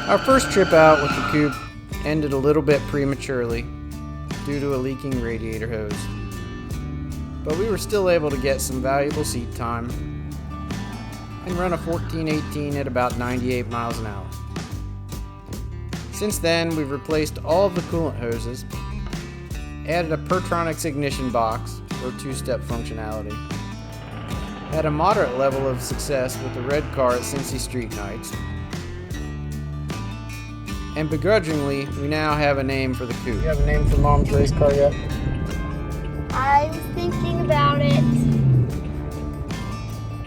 Our first trip out with the coupe ended a little bit prematurely due to a leaking radiator hose, but we were still able to get some valuable seat time and run a 1418 at about 98 miles an hour. Since then, we've replaced all of the coolant hoses, added a Pertronix ignition box for two-step functionality, had a moderate level of success with the red car at Cincy Street Nights, and begrudgingly, we now have a name for the coupe. You have a name for Mom's race car yet? I was thinking about it.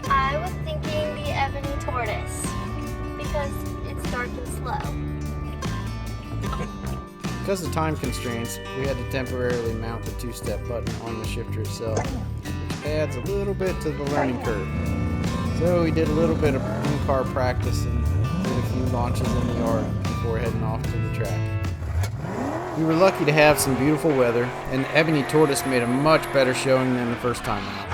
I was thinking the Ebony Tortoise because it's dark and slow. Because of time constraints, we had to temporarily mount the two-step button on the shifter itself, which adds a little bit to the learning curve. So we did a little bit of in-car practice and did a few launches in the yard before heading off to the track. We were lucky to have some beautiful weather, and the Ebony Tortoise made a much better showing than the first time out.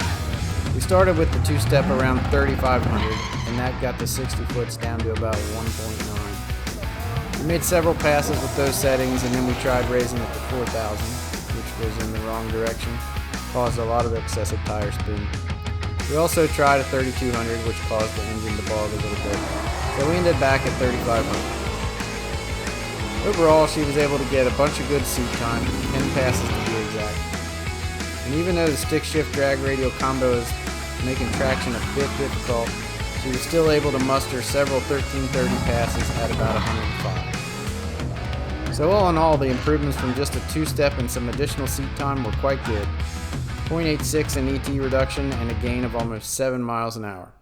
We started with the two-step around 3,500, and that got the 60 foots down to about 1.9. We made several passes with those settings, and then we tried raising it to 4,000, which was in the wrong direction, caused a lot of excessive tire spin. We also tried a 3,200, which caused the engine to bog a little bit, so we ended back at 3,500. Overall, she was able to get a bunch of good seat time, 10 passes to be exact. And even though the stick shift drag radial combo is making traction a bit difficult, she was still able to muster several 1330 passes at about 105. So all in all, the improvements from just a two-step and some additional seat time were quite good. 0.86 in ET reduction and a gain of almost 7 miles an hour.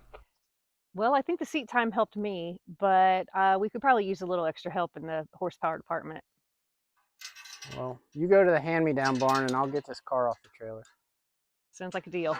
Well, I think the seat time helped me, but we could probably use a little extra help in the horsepower department. Well, you go to the hand-me-down barn and I'll get this car off the trailer. Sounds like a deal.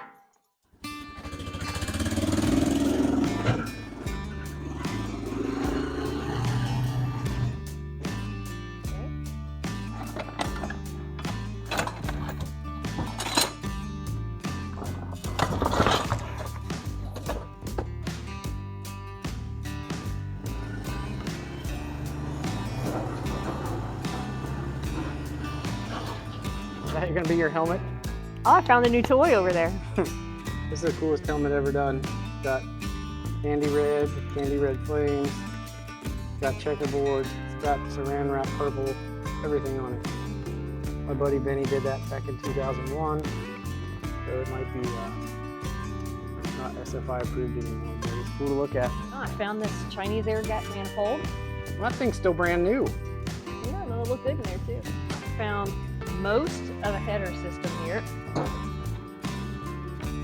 Is that going to be your helmet? Oh, I found a new toy over there. This is the coolest helmet ever done. Got candy red flames, got checkerboard, it's got saran wrap purple, everything on it. My buddy Benny did that back in 2001, so it might be not SFI approved anymore, but it's cool to look at. Oh, I found this Chinese air gap manifold. Well, that thing's still brand new. Yeah, it'll look good in there too. I found most of a header system here.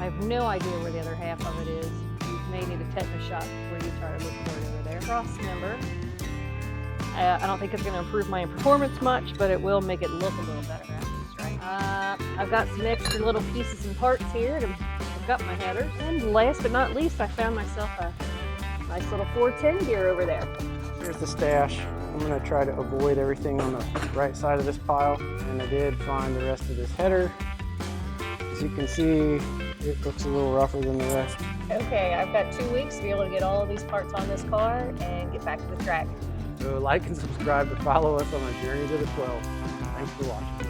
I have no idea where the other half of it is. You may need a tetanus shot before you try to look for it over there. Cross member. I don't think it's going to improve my performance much, but it will make it look a little better after this, right? I've got some extra little pieces and parts here to hook up my headers. And last but not least, I found myself a nice little 410 gear over there. Here's the stash. I'm going to try to avoid everything on the right side of this pile, and I did find the rest of this header. As you can see, it looks a little rougher than the rest. Okay, I've got 2 weeks to be able to get all of these parts on this car and get back to the track. So like and subscribe to follow us on our journey to the 12. Thanks for watching.